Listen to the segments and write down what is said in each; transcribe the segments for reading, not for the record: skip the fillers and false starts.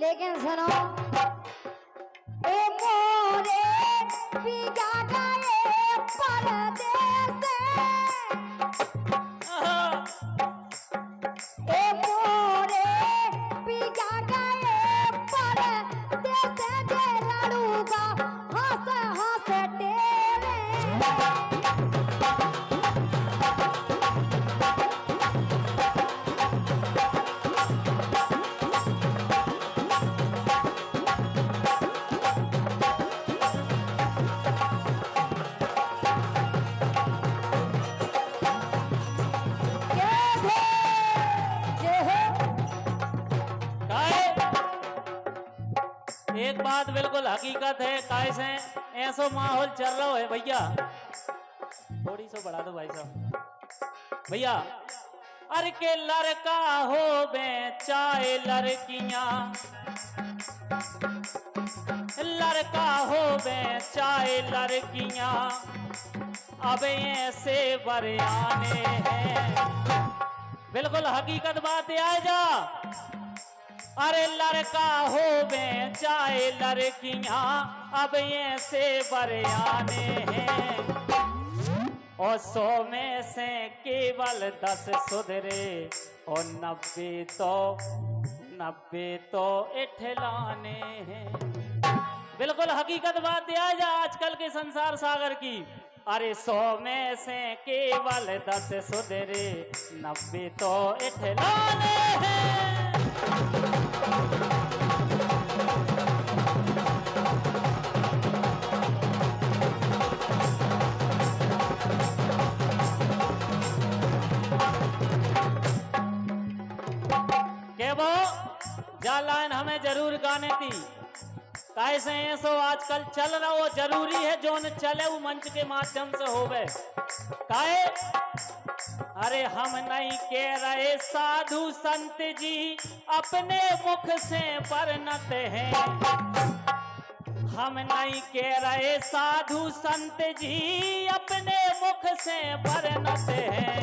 लेकिन सुनो, ए मोरे पिया गए परदेस, ए मोरे पिया गए परदेस, जे लड़ूगा हंस हंस डेरे। एक बात बिल्कुल हकीकत है, कैसे ऐसो माहौल चल रहा है भैया। थोड़ी सी बढ़ा दो भाई साहब भैया। अरे के लड़का हो बे चाहे लड़कियां, लड़का हो बे चाहे लड़कियां, अब ऐसे बरियाने हैं। बिल्कुल हकीकत बात है जा। अरे लड़का हो बे चाहे लड़कियां, अब ऐसे बरियाने हैं। और 100 में से केवल 10 सुधरे, और 90 तो इठलाने हैं। बिल्कुल हकीकत बात है जा आजकल के संसार सागर की। अरे 100 में से केवल 10 सुधरे, 90 तो इठलाने हैं। के वो जा लाइन हमें जरूर गाने थी। कैसे ऐसो आजकल चल रहा वो जरूरी है जो न चले वो मंच के माध्यम से होवे। काहे अरे हम नहीं कह रहे साधु संत जी अपने मुख से परिणत हैं। हम नहीं कह रहे साधु संत जी अपने मुख से परिणत हैं।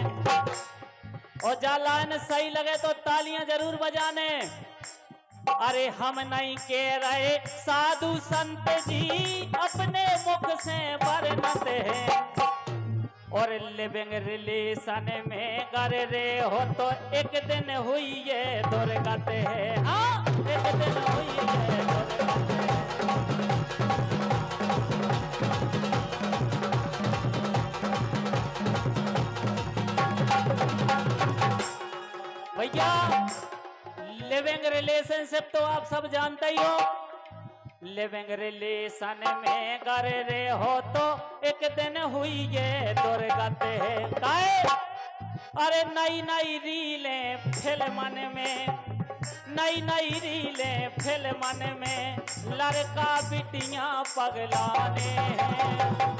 और जालान सही लगे तो तालियां जरूर बजाने। अरे हम नहीं कह रहे साधु संत जी अपने मुख से परिणत हैं। और लिविंग रिलेशन में कर रहे हो तो एक दिन हुई ये दुर्गत है। हाँ एक दिन हुई ये दुर्गत है। भैया लिविंग रिलेशनशिप तो आप सब जानते ही हो। लिविंग रिलेशन में कर रहे हो तो एक दिन हुई ये दुर्गत है। काहे अरे नई नई रीलें फिल्मन में, नई नई रीलें फिल्मन में लड़का बिटियां पगलाने हैं।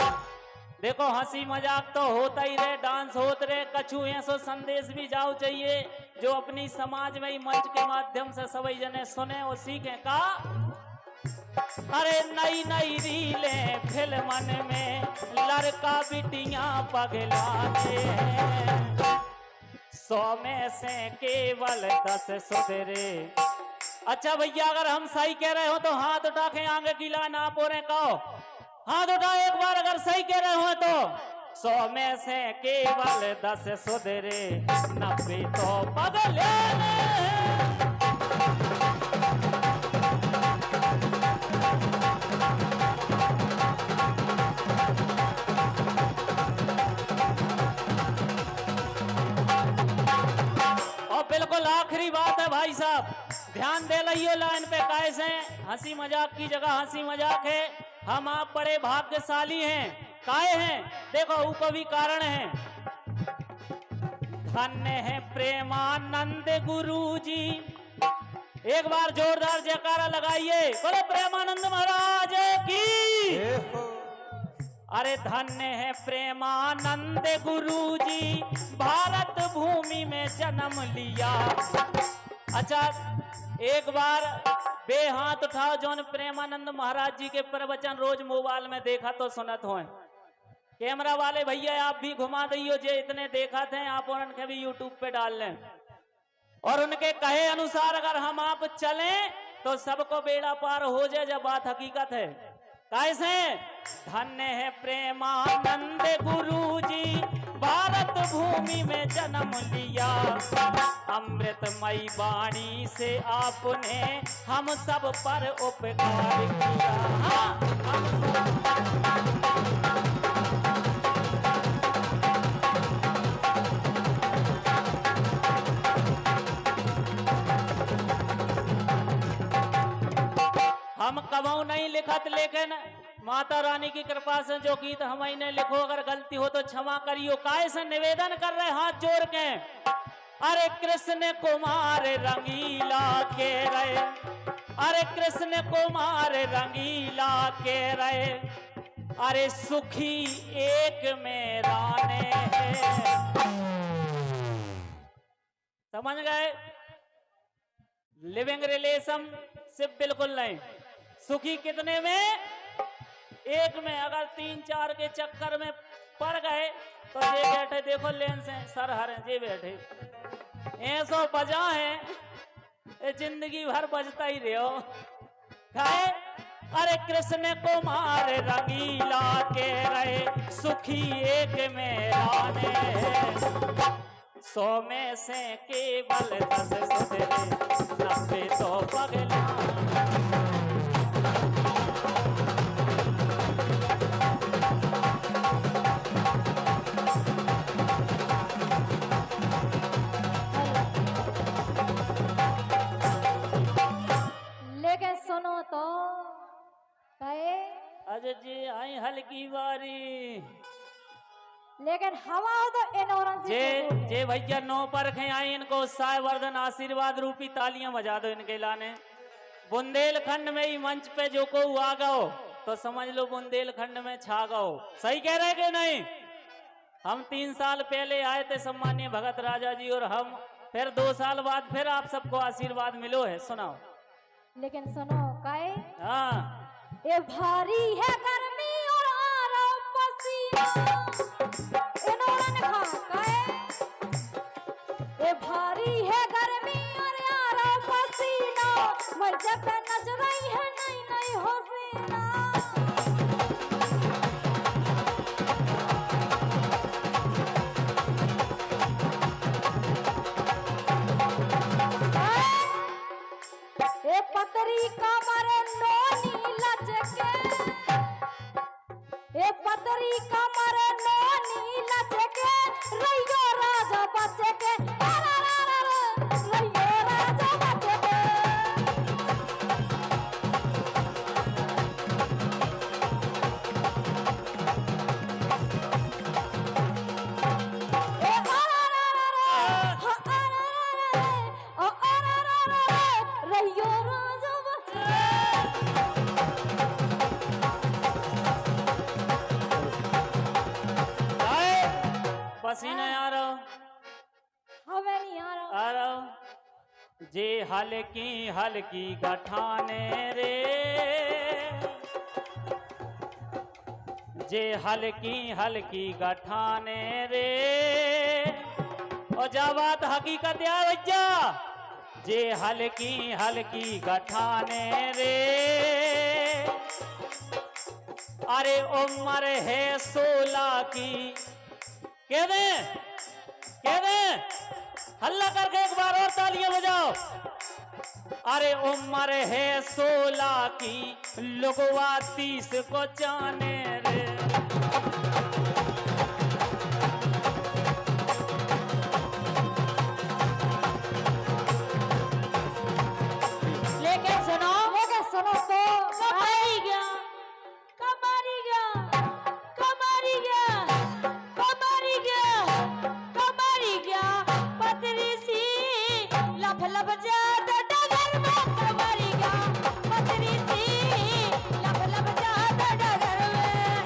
देखो हंसी मजाक तो होता ही रहे, डांस होते रहे, कछु ऐसो संदेश भी जाओ चाहिए जो अपनी समाज में ही मंच के माध्यम से सभी जने सुने और सीखें। का अरे नई नई रीलें फिल्मन में लड़का बिटियां पगलाते हैं। 100 में से केवल 10 सुधरे। अच्छा भैया अगर हम सही कह रहे हो तो हाथ उठा के आगे की लाइन आप हो रहे कहो। हाथ उठा एक बार अगर सही कह रहे हो तो। 100 में से केवल 10 सुधरे, 90 तो पगलाने हैं। और बिल्कुल आखिरी बात है भाई साहब, ध्यान दे लियो लाइन पे। कैसे हंसी मजाक की जगह हंसी मजाक है। हम आप बड़े भाग्यशाली हैं। काहे हैं देखो ऊपर भी कारण है। धन्य है प्रेमानंद गुरु जी। एक बार जोरदार जयकारा लगाइए, बोलो प्रेमानंद महाराज की। अरे धन्य है प्रेमानंद गुरु जी, भारत भूमि में जन्म लिया। अच्छा एक बार बेहाथ उठाओ जोन प्रेमानंद महाराज जी के प्रवचन रोज मोबाइल में देखा तो सुनत हो। कैमरा वाले भैया आप भी घुमा दियो, जे इतने देखा थे आप उनके भी यूट्यूब पे डाल लें। और उनके कहे अनुसार अगर हम आप चलें तो सबको बेड़ा पार हो जाए, जब बात हकीकत है। कैसे? धन्य है प्रेमानंद गुरु जी, भारत भूमि में जन्म लिया, अमृतमयी वाणी से आपने हम सब पर उपकार किया। हम कबहू नहीं लिखत, लेकिन माता रानी की कृपा से जो गीत हमने लिखो, अगर गलती हो तो क्षमा करियो। काय से निवेदन कर रहे हाथ जोड़ के, अरे कृष्ण कुमार रंगीला के रहे, अरे कृष्ण कुमार रंगीला के रहे, अरे सुखी एक में राने हैं। समझ गए? लिविंग रिलेशनशिप बिल्कुल नहीं। सुखी कितने में? एक में। अगर 3-4 के चक्कर में पड़ गए तो ये बैठे देखो लेंस है, सर हर है, ये बैठे ऐसो बजा है, ये जिंदगी भर बजता ही रहो। खाए? अरे कृष्ण कुमार रंगीला के रहे, सुखी एक में राने हैं, 100 में से केवल 10 सुधरे, 90 तो पगला। लेकिन सुनो तो कहे अजय जी आई हल्की बारी, लेकिन हवा हो तो इनोरेंस जे भैया 9 पर आई, इनको सायवर्धन आशीर्वाद रूपी तालियां बजा दो इनके लाने। बुंदेलखंड में ही मंच पे जो को आ गओ तो समझ लो बुंदेलखंड में छा गओ। सही कह रहे कि नहीं? हम 3 साल पहले आए थे सम्मानीय भगत राजा जी, और हम फिर 2 साल बाद फिर आप सबको आशीर्वाद मिलो है। सुनाओ। लेकिन सुनो कहे हाँ, ये भारी है गर्मी और आ रहा पसीना, इन्होंने कहा कहे ये भारी है गर्मी और आ रहा पसीना, मुझे पे नजर आई है नई नई हसीना। ए पतरी कमर नोनी लचके, ए पतरी कमर नोनी लचके, रैयो राजा बचके, रैयो राजा बचके। रैयो राजा बचके। पसीना आ रहा, हमें नहीं आ रहा। आ रहा। जे हल्की हल्की गठाने रे, जे हल्की हल्की गठाने रे, और जा बात हकीकत है भैया, जे हल्की हल्की गठाने रे, अरे उम्र है 16 की। कह दे हल्ला करके एक बार और तालियां बजाओ। अरे उम्र है 16 की, लोगवा 30 को जाने रे। लेकिन सुनो तो कमारी गया, कमारी गया, कमारी गया, कमारी गया, कमारी गया, पतरी सी लब लब जात डगर में, कमारी गया, पतरी सी लब लब जात डगर में।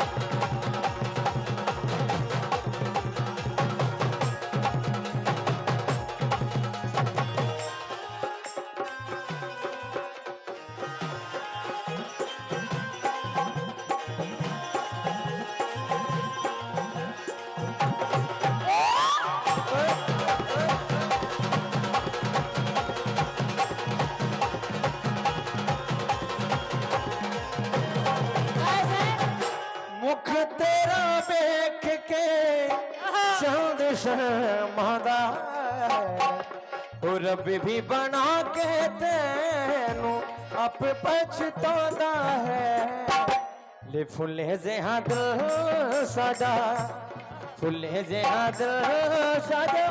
चंद शर्मादा रब भी बना के तेनू आप पछतादा है ले फुले जिहा दिल सादा फुले जिहा दिल सादा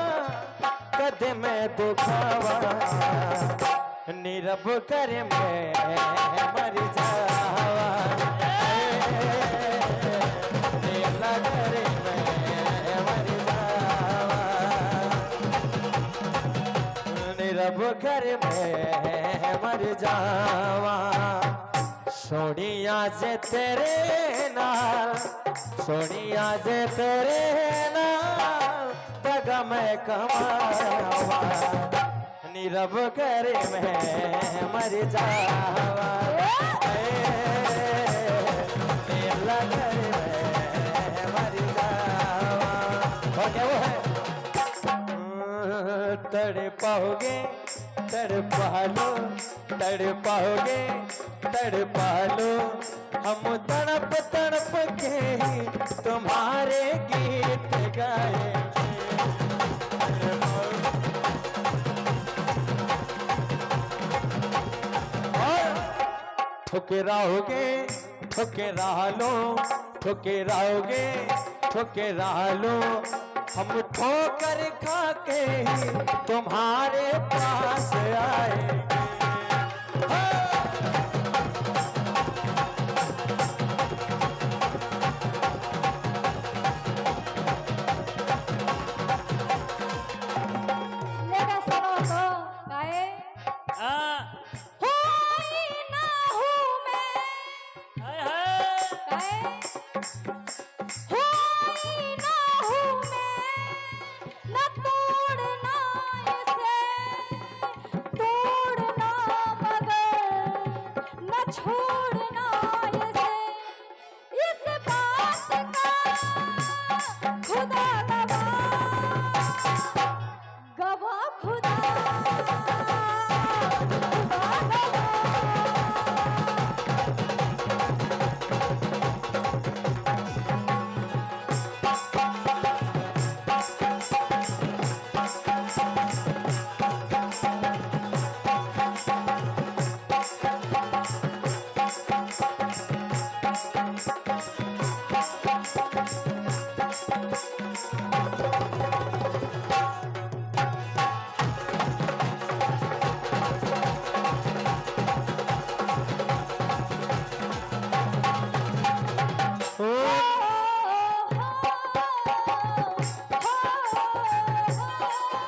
कदे मैं दुखावा नीरब कर मैं मर जावा नीला कर मैं मर जावा नीरब कर मैं मर जावा सोनिया से तेरे नाल सोनिया से तेरे नाल दगा मैं कमावा नीरब करे मैं मर जावा नीला करे मैं मर जावा और क्या वो है तड़पाओगे तड़पालो तड़पाओगे तड़पालो हम तड़प तड़प के तुम्हारे गीत गाए ठुकराओगे ठुकरा लो ठुकराओगे ठुकरा लो हम ठोकर खा के तुम्हारे पास आए लेगा सुनो तो काहे हाँ होई ना हूँ मैं हाय हाय काहे होई ना हूँ मैं न तोड़ना इसे तोड़ना मगर न छोड़ना इसे इस बात का खुदा गवा खुदा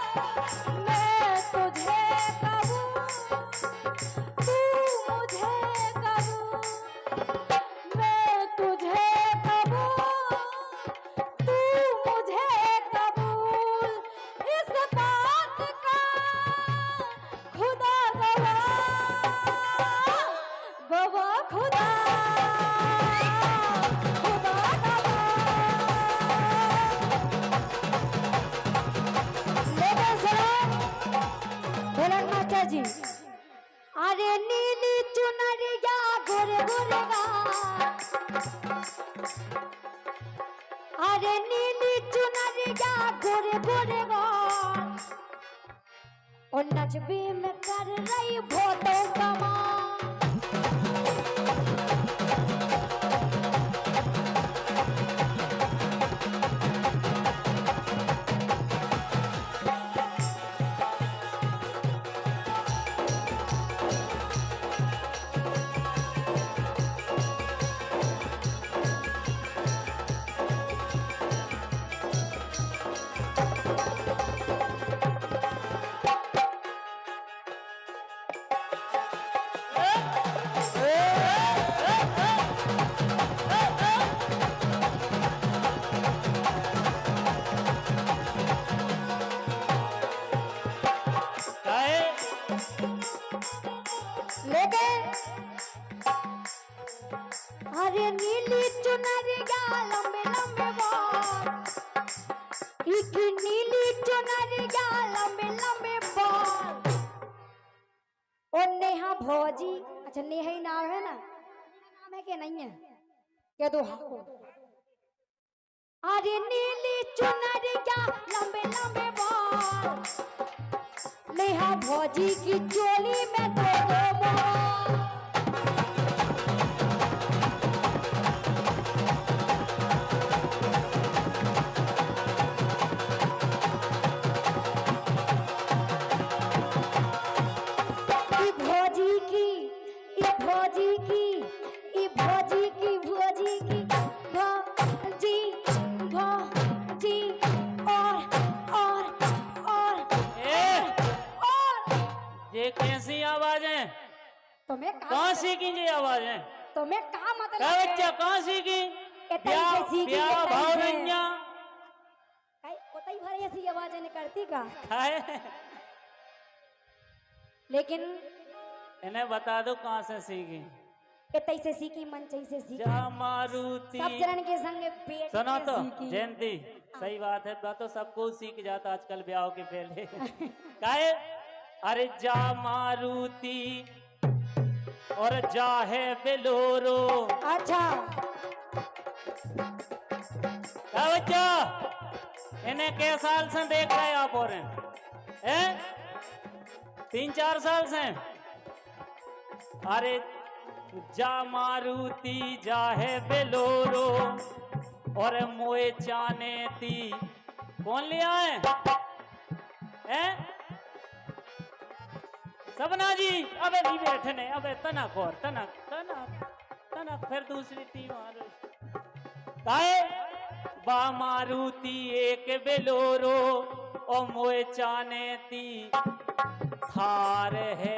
मैं तुझे कहूँ तू मुझे कहूँ मैं तुझे कहूँ तू मुझे कबूल इस बात का खुदा गवाह गवाह खुदा खुदा बोलन माता जी अरे नीली चुनरिया गोरे गोरे अरे नीली चुनरिया गोरे गोरे और नचबी में कर रही भोटो कमा अरे नीली चुनरिया लंबे लंबे बाल एक नीली चुनरिया लंबे लंबे बाल और नेहा भौजी अच्छा नेहा ही नाम है ना नाम है कि नहीं है क्या दो अरे नीली चुनरिया लंबे लंबे बाल, नेहा भौजी की चोली में दो दो मोर। ई भौजी की, ई भौजी की, ई भौजी की, भौजी की, भौजी, भौजी, ए और ये कैसी आवाजें? तुम्हें का कहाँ सीखी ये आवाजें? तुम्हें का मतलब क्या है? बच्चा कहाँ सीखी? एतई ब्याह से सीखी, ब्याह एतई से। भावरैया काई कोतई भरे ऐसी आवाजें निकलती का, खाए। लेकिन इन्हें बता दो कहाँ से सीखी। एतई से सीखी, मंचई से सीखी, जा मारुति। सब जन के संग पेट सुनो से तो सीखी। जयंती, सही बात है, बात तो सबको सीख जाता आजकल ब्याह के पहले। काहे? अरे जा मारुति और जा है बेलोरो। अच्छा क्या बच्चा? इन्हें के साल से देख रहे आप और हैं? 3-4 साल से। अरे जा मारुति जा है बेलोरो और मोए चाने ती। कौन ले आए? हैं? सबना जी, अबे नहीं बैठने, अबे तनक और तनक तनक तनक, फिर दूसरी टीम आ रही। काहे? बा मारुति एक बेलोरो और मोए चाने ती, थार है